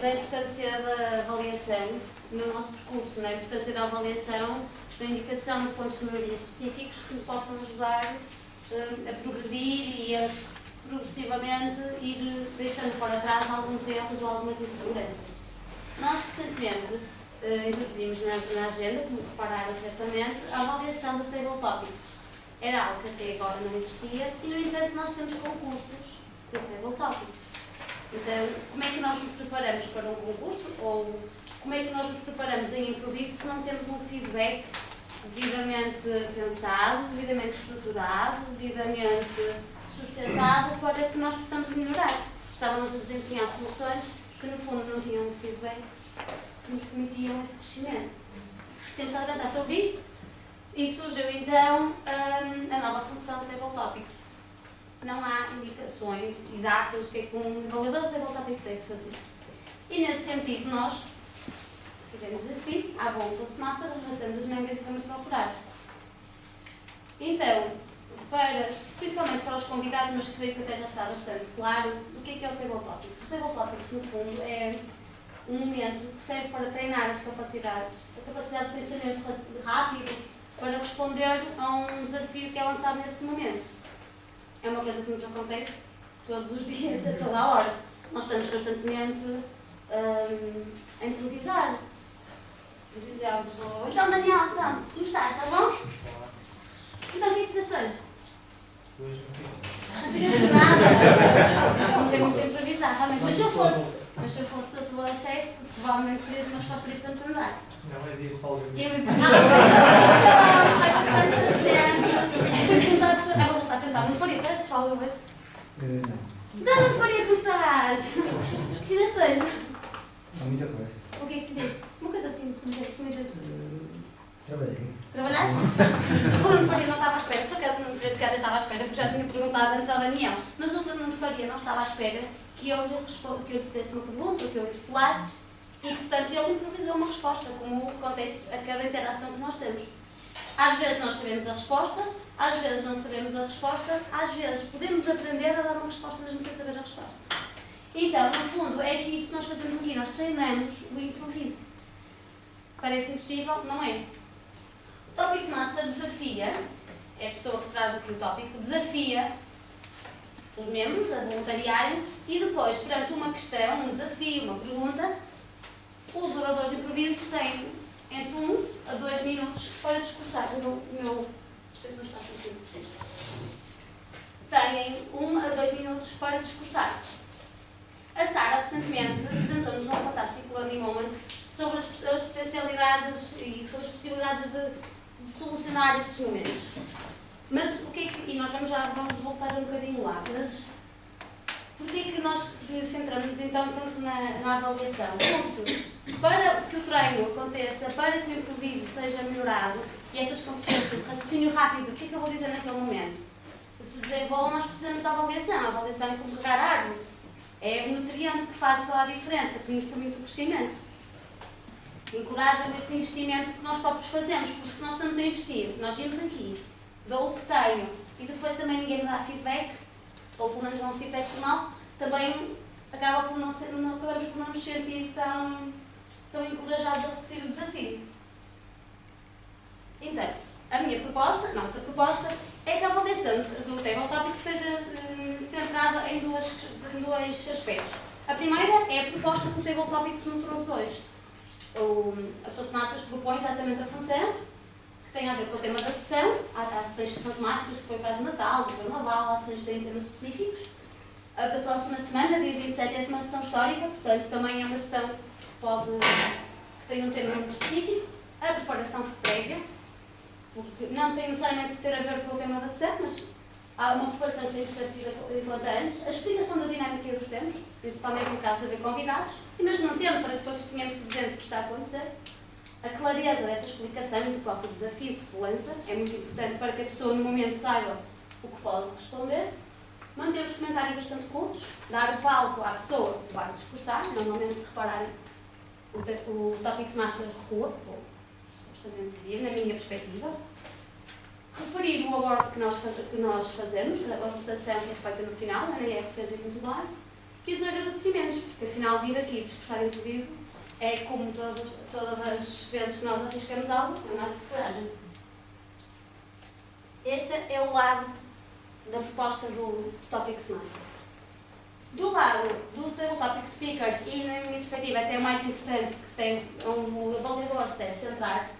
da importância da avaliação no nosso percurso, a importância da avaliação, da indicação de pontos de melhoria específicos que nos possam ajudar a progredir e a progressivamente ir deixando para trás alguns erros ou algumas inseguranças. Nós recentemente introduzimos na agenda, como repararam certamente, a avaliação do Table Topics. Era algo que até agora não existia e, no entanto, nós temos concursos de Table Topics. Então, como é que nós nos preparamos para um concurso ou como é que nós nos preparamos em improviso se não temos um feedback devidamente pensado, devidamente estruturado, devidamente sustentado para que nós possamos melhorar? Estávamos a desempenhar funções que, no fundo, não tinham um feedback que nos permitiam esse crescimento. Temos a pensar sobre isto e surgiu então a nova função Table Topics. Não há indicações exatas do que é que um avaliador de Table Topics deve fazer. E nesse sentido nós fizemos assim, à bom Toastmaster, arrastamos as membros e vamos procurar. Então, principalmente para os convidados, mas creio que até já está bastante claro, o que é o Table Topics. O Table Topics, no fundo, é um momento que serve para treinar as capacidades, a capacidade de pensamento rápido, para responder a um desafio que é lançado nesse momento. É uma coisa que nos acontece todos os dias, a toda a hora. Nós estamos constantemente a improvisar. Por exemplo, então Daniel, então, como estás? Está bom? Então o que é que fizeste hoje? Não fizeste nada. Não tem muito a improvisar, realmente. Mas se eu fosse a tua chefe, provavelmente terias uma resposta diferente para me dar. Não, é dia de folga. Vou voltar a tentar. Não faria teste de folga hoje? Não faria, como estás? O que fizeste hoje? Há muita coisa. O que é que fizeste? Uma coisa assim, como dizer. Trabalhei. Trabalhaste? O Nuno Faria não estava à espera, por acaso o Nuno Faria sequer estava à espera, porque já tinha perguntado antes ao Daniel. Mas o Nuno Faria não estava à espera que eu lhe fizesse uma pergunta, que eu interpelasse, e portanto ele improvisou uma resposta, como acontece a cada interação que nós temos. Às vezes nós sabemos a resposta, às vezes não sabemos a resposta, às vezes podemos aprender a dar uma resposta mesmo sem saber a resposta. Então, no fundo, é que isso nós fazemos aqui, nós treinamos o improviso. Parece impossível? Não é. O Topics Master desafia, é a pessoa que traz aqui o tópico, desafia os membros a voluntariarem-se e depois, perante uma questão, um desafio, uma pergunta, os oradores de improviso têm entre 1 a 2 minutos para discursar. O meu texto não está funcionando. Têm 1 a 2 minutos para discursar. A Sara recentemente apresentou-nos um fantástico learning moment sobre as potencialidades e sobre as possibilidades de solucionar estes momentos. Mas o que é que, e nós vamos voltar um bocadinho lá, mas porquê é que nós centramos então tanto na avaliação? Porque para que o treino aconteça, para que o improviso seja melhorado e estas competências de raciocínio rápido, o que é que eu vou dizer naquele momento? Se desenvolvam, nós precisamos da avaliação. A avaliação é como regar árvore. É um nutriente que faz toda a diferença, que nos permite o crescimento. Encoraja esse investimento que nós próprios fazemos, porque se nós estamos a investir, nós vimos aqui, dou o que tenho e depois também ninguém me dá feedback, ou pelo menos dá um feedback formal, também acabamos por não nos sentir tão encorajados a repetir o desafio. Então, a nossa proposta, é que a avaliação do Table Topics seja centrada em dois aspectos. A primeira é a proposta que o Table Topics nos trouxe hoje. A Toastmasters propõe exatamente a função que tem a ver com o tema da sessão. Há sessões que são temáticas, que foi o caso de Natal, do Carnaval, há sessões que têm temas específicos. A da próxima semana, dia 27, é uma sessão histórica, portanto também é uma sessão que tem um tema muito específico. A preparação prévia, porque não tem necessariamente que ter a ver com o tema da sessão, mas há uma preparação que tem que ser tida enquanto antes. A explicação da dinâmica dos tempos, principalmente no caso de haver convidados, e mesmo não tendo, para que todos tenhamos presente o que está a acontecer. A clareza dessa explicação e do próprio desafio que se lança é muito importante para que a pessoa no momento saiba o que pode responder. Manter os comentários bastante curtos, dar o palco à pessoa que vai discursar. Normalmente, se repararem, o Topics Master recua, ou supostamente devia, na minha perspectiva. Referir o aborto que nós fazemos, a votação que é feita no final, a Ana R fez muito bem. e os agradecimentos, porque afinal vir aqui discursar improviso é como todas as vezes que nós arriscamos algo, é mais de coragem. Este é o lado da proposta do Topic Semester. Do lado do Table Topic Speaker, e na minha perspectiva até o mais importante, que é onde o avaliador se deve centrar,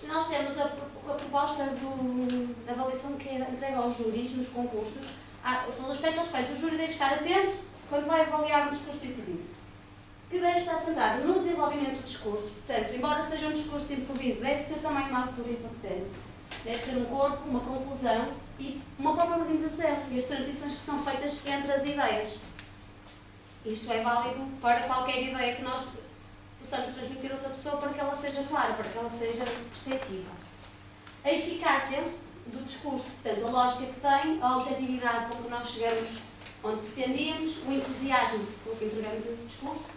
nós temos a proposta da avaliação que é entregue aos júris nos concursos. São os aspectos aos quais o júri deve estar atento quando vai avaliar um discurso improviso. Que deve estar centrado no desenvolvimento do discurso, portanto, embora seja um discurso de improviso, deve ter também uma abertura impactante. Deve ter um corpo, uma conclusão e uma própria organização e as transições que são feitas entre as ideias. Isto é válido para qualquer ideia que nós possamos transmitir a outra pessoa para que ela seja clara, para que ela seja perceptível. A eficácia do discurso, portanto, a lógica que tem, a objetividade com que nós chegamos onde pretendíamos, o entusiasmo com que entregamos esse discurso,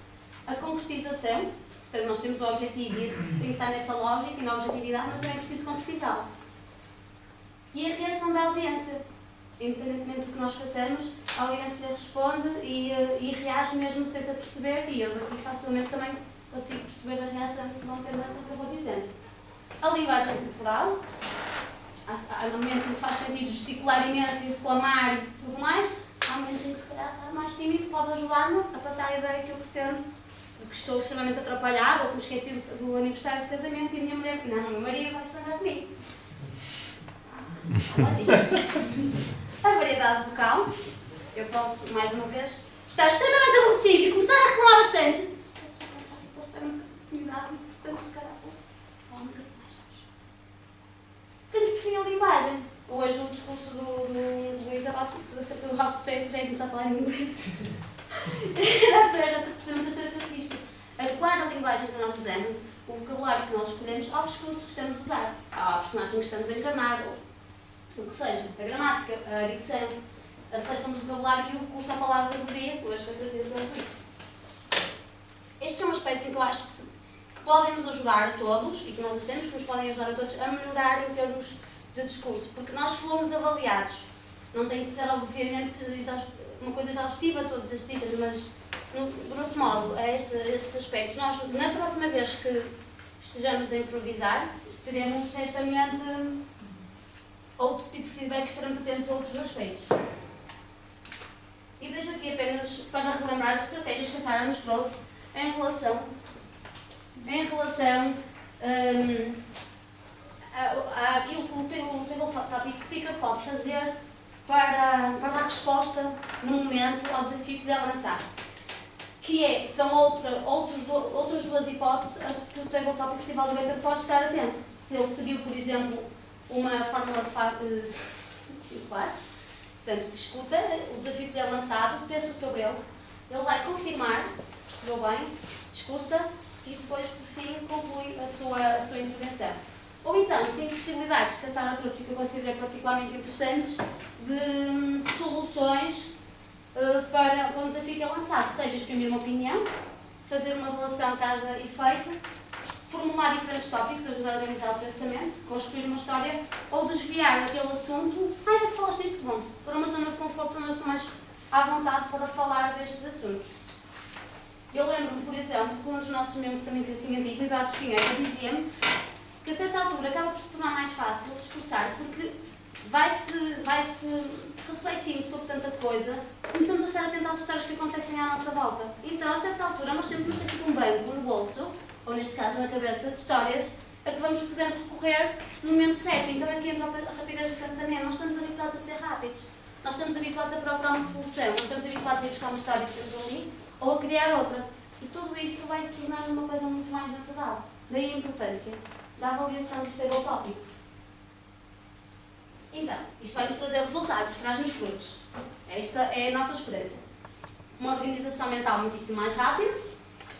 a concretização, portanto, nós temos o objetivo e tem que estar nessa lógica e na objetividade, mas também é preciso concretizá-lo. E a reação da audiência. Independentemente do que nós façamos, a audiência responde e reage mesmo sem se aperceber, e eu daqui facilmente também consigo perceber a reação que vão ter no que eu vou dizendo. A linguagem corporal, há momentos em que faz sentido gesticular imenso e reclamar e tudo mais, há momentos em que se calhar estar mais tímido pode ajudar-me a passar a ideia que eu pretendo, porque estou extremamente atrapalhada ou que me esqueci do aniversário de casamento e a minha mulher, não, o meu marido vai zangar comigo. A variedade vocal, eu posso, mais uma vez, estar extremamente aborrecido e começar a reclamar bastante. Posso ter uma oportunidade e, portanto, se calhar, falar um bocadinho mais baixo. Temos perfil de linguagem. Hoje o discurso do Luís Abato, do Raul Seito, já começar a falar em inglês. Era precisamente acerca disto. Adequar a linguagem que nós usamos, o vocabulário que nós escolhemos, ao discurso que estamos a usar, à personagem que estamos a encarnar, ou o que seja, a gramática, a dicção, a seleção do vocabulário e o recurso à palavra do dia, que hoje foi trazido pelo Luís. Estes são aspectos em que eu acho que podem nos ajudar a todos, e que nós achamos que nos podem ajudar a todos a melhorar em termos de discurso, porque nós fomos avaliados. Não tem que ser, obviamente, uma coisa exaustiva, todos estes itens, mas, grosso modo, a estes aspectos. Nós, na próxima vez que estejamos a improvisar, teremos certamente outro tipo de feedback, estaremos atentos a outros aspectos. E deixo aqui apenas para relembrar as estratégias que a Sara nos trouxe em relação àquilo que o Table Topic Speaker pode fazer para dar resposta no momento ao desafio que deve lançar. São outras duas hipóteses a que o Table Topic Evaluator pode estar atento. Se ele seguiu, por exemplo, uma fórmula de 5 passos, portanto, escuta o desafio que lhe é lançado, pensa sobre ele, ele vai confirmar se percebeu bem, discursa e depois, por fim, conclui a sua intervenção. Ou então, 5 possibilidades que a Sara trouxe e que eu considerei particularmente interessantes de soluções para quando o desafio que é lançado, seja exprimir uma opinião, fazer uma relação causa e efeito, formular diferentes tópicos, ajudar a organizar o pensamento, construir uma história ou desviar aquele assunto. Ai, é que falaste isto, bom, para uma zona de conforto onde eu estou mais à vontade para falar destes assuntos. Eu lembro-me, por exemplo, que um dos nossos membros também assim antigo, Eduardo Espinheira, dizia-me que a certa altura acaba por se tornar mais fácil discursar porque vai-se refletindo sobre tanta coisa, começamos a estar atentos às histórias que acontecem à nossa volta. Então, a certa altura, nós temos uma espécie de um banco no bolso, ou neste caso na cabeça, de histórias a que vamos podendo recorrer no momento certo. Então aqui entra a rapidez do pensamento. Nós estamos habituados a ser rápidos. Nós estamos habituados a procurar uma solução. Nós estamos habituados a ir buscar uma história que temos ali ou a criar outra. E tudo isto vai se tornar uma coisa muito mais natural. Daí a importância da avaliação dos Table Topics. Então, isto vai-nos trazer resultados, traz-nos frutos. Esta é a nossa esperança. Uma organização mental muitíssimo mais rápida,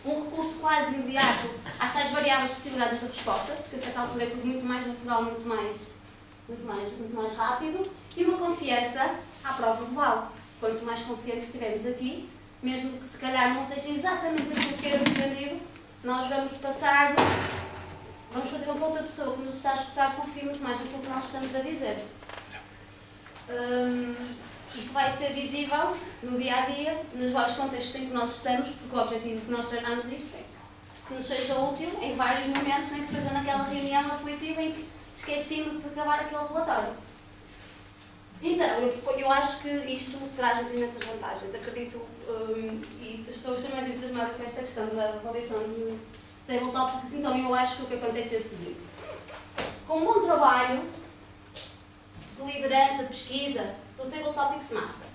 um recurso quase imediato às tais variáveis possibilidades de resposta, porque a certa altura é tudo muito mais natural, muito mais rápido, e uma confiança à prova verbal. Quanto mais confiantes estivermos aqui, mesmo que se calhar não seja exatamente aquilo que era pretendido, nós vamos fazer com que a outra pessoa que nos está a escutar confie muito mais naquilo que nós estamos a dizer. Isto vai ser visível no dia a dia, nos vários contextos em que nós estamos, porque o objetivo que nós treinamos isto é que nos seja útil em vários momentos, nem que seja naquela reunião aflitiva em que esqueci-me de acabar aquele relatório. Então, eu acho que isto traz-nos imensas vantagens. Acredito e estou extremamente entusiasmada com esta questão da avaliação de Stable Topics, então eu acho que o que acontece é o seguinte. Com um bom trabalho de liderança, de pesquisa, do Table Topics Master,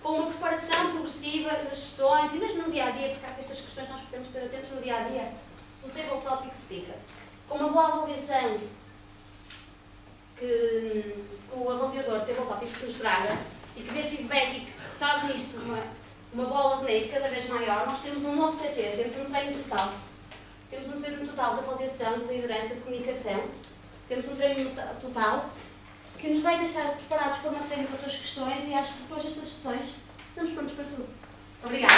com uma preparação progressiva das sessões e mesmo no dia-a-dia, porque há estas questões nós podemos ter atentos no dia-a-dia, do Table Topics Speaker, com uma boa avaliação que o avaliador Table Topics nos traga e que dê feedback e que torne isto uma bola de neve cada vez maior, nós temos um novo TT, temos um treino total. Temos um treino total de avaliação, de liderança, de comunicação, temos um treino total que nos vai deixar preparados para uma série de outras questões e acho que depois destas sessões estamos prontos para tudo. Obrigada.